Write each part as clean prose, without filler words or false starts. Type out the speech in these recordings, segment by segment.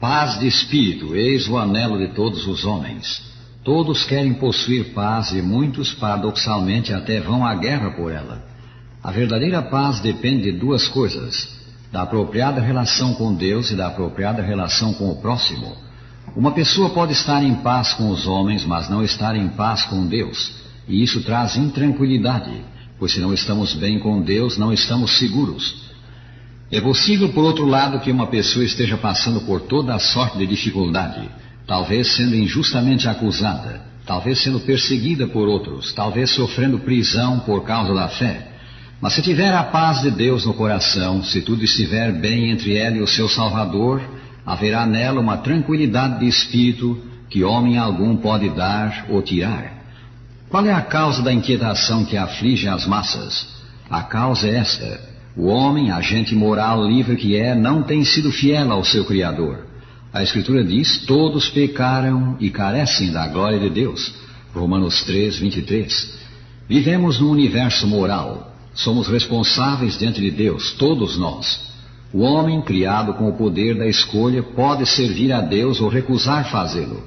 Paz de espírito, eis o anelo de todos os homens. Todos querem possuir paz e muitos, paradoxalmente, até vão à guerra por ela. A verdadeira paz depende de duas coisas: da apropriada relação com Deus e da apropriada relação com o próximo. Uma pessoa pode estar em paz com os homens, mas não estar em paz com Deus, e isso traz intranquilidade, pois se não estamos bem com Deus, não estamos seguros. É possível, por outro lado, que uma pessoa esteja passando por toda a sorte de dificuldade, talvez sendo injustamente acusada, talvez sendo perseguida por outros, talvez sofrendo prisão por causa da fé. Mas se tiver a paz de Deus no coração, se tudo estiver bem entre ela e o seu Salvador, haverá nela uma tranquilidade de espírito que homem algum pode dar ou tirar. Qual é a causa da inquietação que aflige as massas? A causa é esta: o homem, agente moral livre que é, não tem sido fiel ao seu Criador. A Escritura diz: todos pecaram e carecem da glória de Deus. Romanos 3, 23. Vivemos num universo moral. Somos responsáveis diante de Deus, todos nós. O homem, criado com o poder da escolha, pode servir a Deus ou recusar fazê-lo.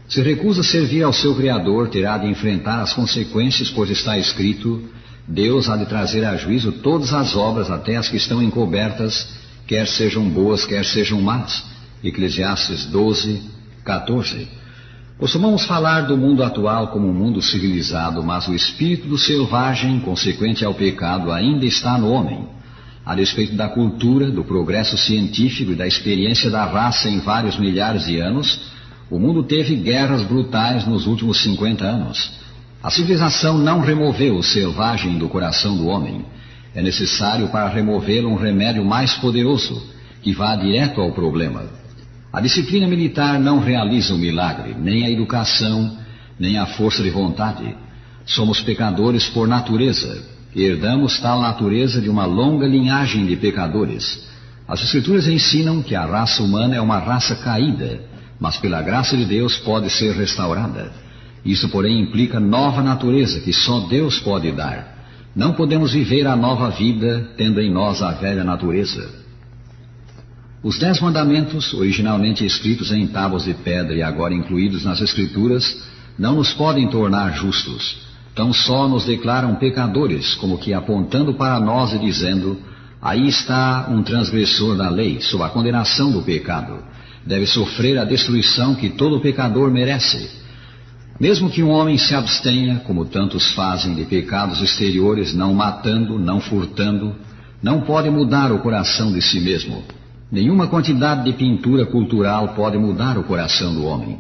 Se recusa servir ao seu Criador, terá de enfrentar as consequências, pois está escrito: Deus há de trazer a juízo todas as obras, até as que estão encobertas, quer sejam boas, quer sejam más. Eclesiastes 12, 14. Costumamos falar do mundo atual como um mundo civilizado, mas o espírito do selvagem, consequente ao pecado, ainda está no homem. A despeito da cultura, do progresso científico e da experiência da raça em vários milhares de anos, o mundo teve guerras brutais nos últimos 50 anos. A civilização não removeu o selvagem do coração do homem. É necessário para removê-lo um remédio mais poderoso, que vá direto ao problema. A disciplina militar não realiza o milagre, nem a educação, nem a força de vontade. Somos pecadores por natureza. Herdamos tal natureza de uma longa linhagem de pecadores. As Escrituras ensinam que a raça humana é uma raça caída, mas pela graça de Deus pode ser restaurada. Isso, porém, implica nova natureza que só Deus pode dar. Não podemos viver a nova vida tendo em nós a velha natureza. Os 10 mandamentos, originalmente escritos em tábuas de pedra e agora incluídos nas Escrituras, não nos podem tornar justos. Tão só nos declaram pecadores, como que apontando para nós e dizendo: aí está um transgressor da lei, sob a condenação do pecado. Deve sofrer a destruição que todo pecador merece. Mesmo que um homem se abstenha, como tantos fazem, de pecados exteriores, não matando, não furtando, não pode mudar o coração de si mesmo. Nenhuma quantidade de pintura cultural pode mudar o coração do homem.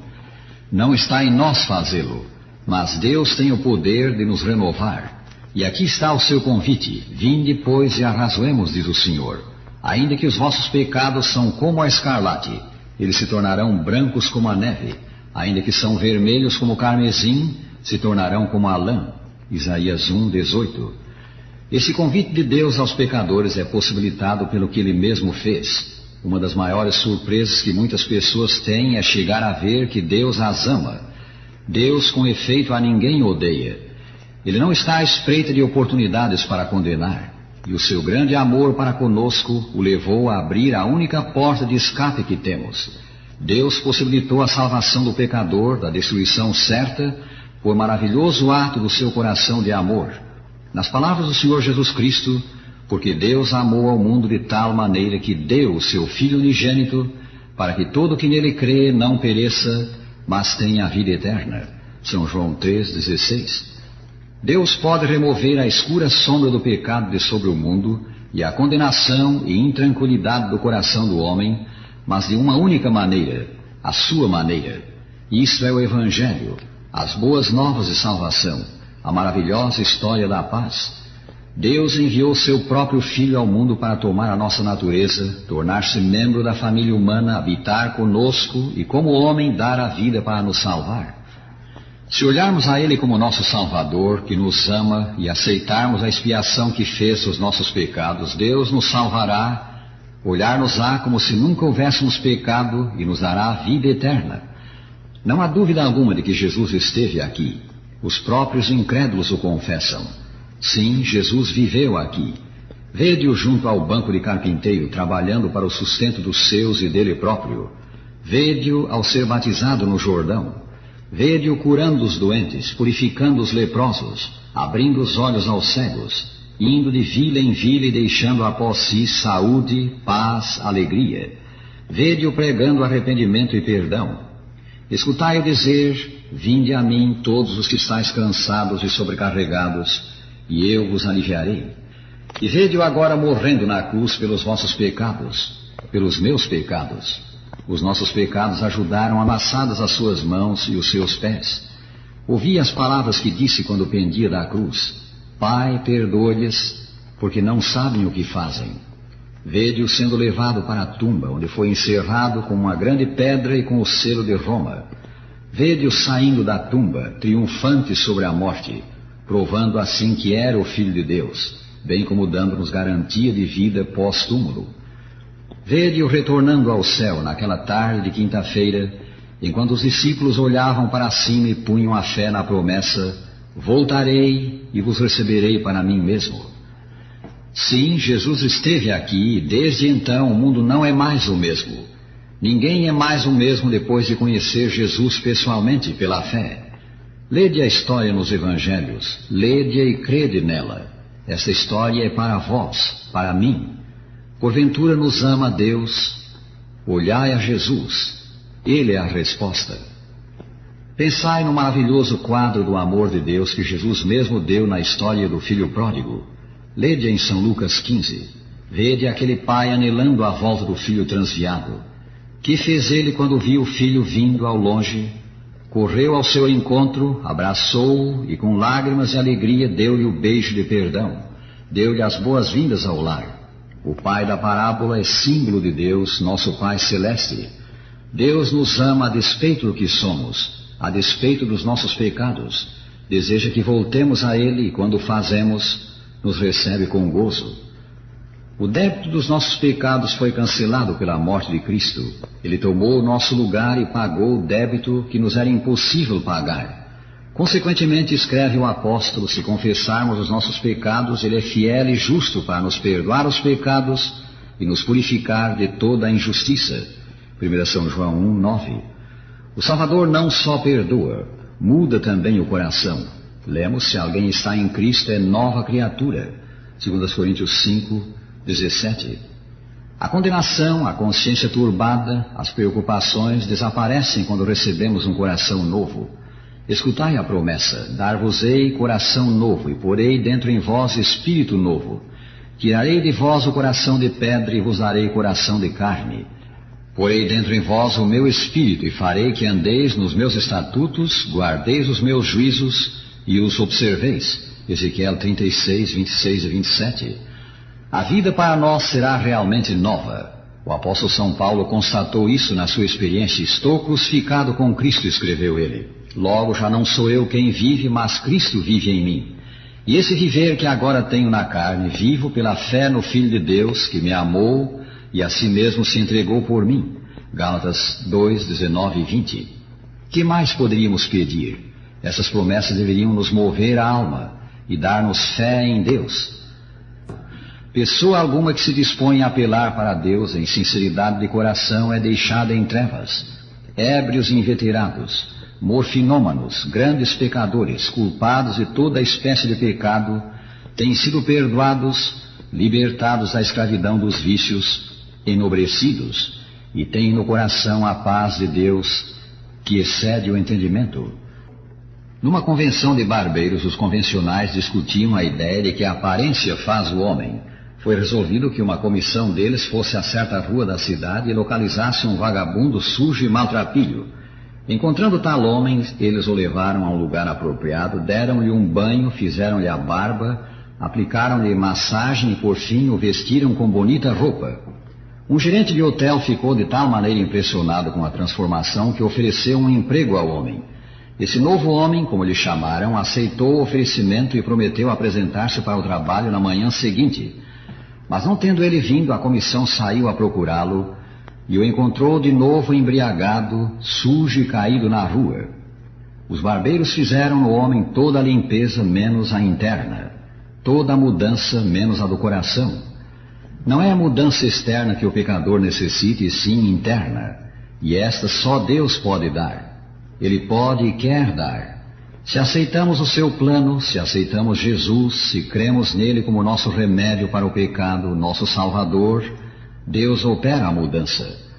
Não está em nós fazê-lo, mas Deus tem o poder de nos renovar. E aqui está o seu convite: vinde, pois, e arrazoemos, diz o Senhor. Ainda que os vossos pecados são como a escarlate, eles se tornarão brancos como a neve. Ainda que são vermelhos como o carmesim, se tornarão como a lã. Isaías 1, 18. Esse convite de Deus aos pecadores é possibilitado pelo que Ele mesmo fez. Uma das maiores surpresas que muitas pessoas têm é chegar a ver que Deus as ama. Deus, com efeito, a ninguém odeia. Ele não está à espreita de oportunidades para condenar. E o seu grande amor para conosco o levou a abrir a única porta de escape que temos. Deus possibilitou a salvação do pecador, da destruição certa, por maravilhoso ato do seu coração de amor. Nas palavras do Senhor Jesus Cristo: porque Deus amou ao mundo de tal maneira que deu o seu Filho unigênito, para que todo que nele crê não pereça, mas tenha a vida eterna. São João 3,16. Deus pode remover a escura sombra do pecado de sobre o mundo e a condenação e intranquilidade do coração do homem, mas de uma única maneira, a sua maneira. Isto é o Evangelho, as boas novas de salvação, a maravilhosa história da paz. Deus enviou seu próprio Filho ao mundo para tomar a nossa natureza, tornar-se membro da família humana, habitar conosco e, como homem, dar a vida para nos salvar. Se olharmos a Ele como nosso Salvador, que nos ama, e aceitarmos a expiação que fez dos nossos pecados, Deus nos salvará, olhar-nos-á como se nunca houvéssemos pecado e nos dará a vida eterna. Não há dúvida alguma de que Jesus esteve aqui. Os próprios incrédulos o confessam. Sim, Jesus viveu aqui. Vede-o junto ao banco de carpinteiro, trabalhando para o sustento dos seus e dele próprio. Vede-o ao ser batizado no Jordão. Vede-o curando os doentes, purificando os leprosos, abrindo os olhos aos cegos, indo de vila em vila e deixando após si saúde, paz, alegria. Vede-o pregando arrependimento e perdão. Escutai-o dizer: vinde a mim todos os que estáis cansados e sobrecarregados, e eu vos aliviarei. E vede-o agora morrendo na cruz pelos vossos pecados, pelos meus pecados. Os nossos pecados ajudaram amassadas as suas mãos e os seus pés. Ouvi as palavras que disse quando pendia da cruz: Pai, perdoa-lhes, porque não sabem o que fazem. Vede-o sendo levado para a tumba, onde foi encerrado com uma grande pedra e com o selo de Roma. Vede-o saindo da tumba, triunfante sobre a morte, provando assim que era o Filho de Deus, bem como dando-nos garantia de vida pós-túmulo. Vede-o retornando ao céu naquela tarde de quinta-feira, enquanto os discípulos olhavam para cima e punham a fé na promessa: voltarei e vos receberei para mim mesmo. Sim, Jesus esteve aqui e desde então o mundo não é mais o mesmo. Ninguém é mais o mesmo depois de conhecer Jesus pessoalmente pela fé. Lede a história nos evangelhos, lede-a e crede nela. Esta história é para vós, para mim. Porventura nos ama Deus? Olhai a Jesus, Ele é a resposta. Pensai no maravilhoso quadro do amor de Deus que Jesus mesmo deu na história do filho pródigo. Lede em São Lucas 15. Vede aquele pai anelando a volta do filho transviado. Que fez ele quando viu o filho vindo ao longe? Correu ao seu encontro, abraçou-o e com lágrimas e alegria deu-lhe o beijo de perdão. Deu-lhe as boas-vindas ao lar. O pai da parábola é símbolo de Deus, nosso Pai Celeste. Deus nos ama a despeito do que somos, a despeito dos nossos pecados. Deseja que voltemos a Ele e quando o fazemos, nos recebe com gozo. O débito dos nossos pecados foi cancelado pela morte de Cristo. Ele tomou o nosso lugar e pagou o débito que nos era impossível pagar. Consequentemente, escreve o apóstolo: se confessarmos os nossos pecados, Ele é fiel e justo para nos perdoar os pecados e nos purificar de toda a injustiça. 1 São João 1:9. O Salvador não só perdoa, muda também o coração. Lemos: se alguém está em Cristo, é nova criatura. 2 Coríntios 5:17. A condenação, a consciência turbada, as preocupações desaparecem quando recebemos um coração novo. Escutai a promessa: dar-vos-ei coração novo e porei dentro em vós espírito novo. Tirarei de vós o coração de pedra e vos darei coração de carne. Porei dentro em vós o meu espírito e farei que andeis nos meus estatutos, guardeis os meus juízos e os observeis. Ezequiel 36, 26 e 27. A vida para nós será realmente nova. O apóstolo São Paulo constatou isso na sua experiência. Estou crucificado com Cristo, escreveu ele. Logo já não sou eu quem vive, mas Cristo vive em mim. E esse viver que agora tenho na carne, vivo pela fé no Filho de Deus, que me amou e a si mesmo se entregou por mim. Gálatas 2, 19 e 20. Que mais poderíamos pedir? Essas promessas deveriam nos mover a alma e dar-nos fé em Deus. Pessoa alguma que se dispõe a apelar para Deus em sinceridade de coração é deixada em trevas. Ébrios e inveterados, morfinômanos, grandes pecadores, culpados de toda a espécie de pecado, têm sido perdoados, libertados da escravidão dos vícios, enobrecidos, e têm no coração a paz de Deus, que excede o entendimento. Numa convenção de barbeiros, os convencionais discutiam a ideia de que a aparência faz o homem. Foi resolvido que uma comissão deles fosse a certa rua da cidade e localizasse um vagabundo sujo e maltrapilho. Encontrando tal homem, eles o levaram a um lugar apropriado, deram-lhe um banho, fizeram-lhe a barba, aplicaram-lhe massagem e, por fim, o vestiram com bonita roupa. Um gerente de hotel ficou de tal maneira impressionado com a transformação que ofereceu um emprego ao homem. Esse novo homem, como lhe chamaram, aceitou o oferecimento e prometeu apresentar-se para o trabalho na manhã seguinte. Mas não tendo ele vindo, a comissão saiu a procurá-lo e o encontrou de novo embriagado, sujo e caído na rua. Os barbeiros fizeram no homem toda a limpeza menos a interna, toda a mudança menos a do coração. Não é a mudança externa que o pecador necessita, e sim interna. e esta só Deus pode dar. Ele pode e quer dar. Se aceitamos o seu plano, se aceitamos Jesus, se cremos nele como nosso remédio para o pecado, nosso Salvador, Deus opera a mudança.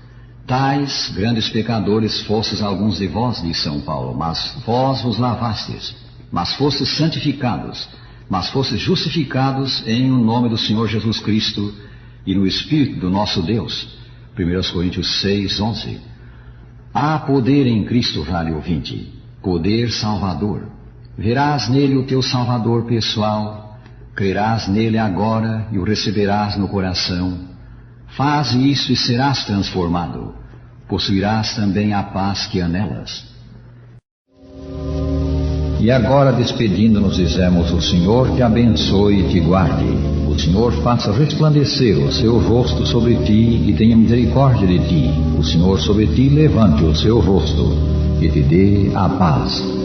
Tais grandes pecadores fostes alguns de vós, diz São Paulo, mas vós vos lavastes, mas fostes santificados, mas fostes justificados em o nome do Senhor Jesus Cristo e no Espírito do nosso Deus. 1 Coríntios 6, 11. Há poder em Cristo, vale ouvinte, poder salvador. Verás nele o teu Salvador pessoal, crerás nele agora e o receberás no coração. Faze isso e serás transformado. Possuirás também a paz que anelas. E agora, despedindo-nos, dizemos: o Senhor te abençoe e te guarde. O Senhor faça resplandecer o seu rosto sobre ti e tenha misericórdia de ti. O Senhor sobre ti levante o seu rosto e te dê a paz.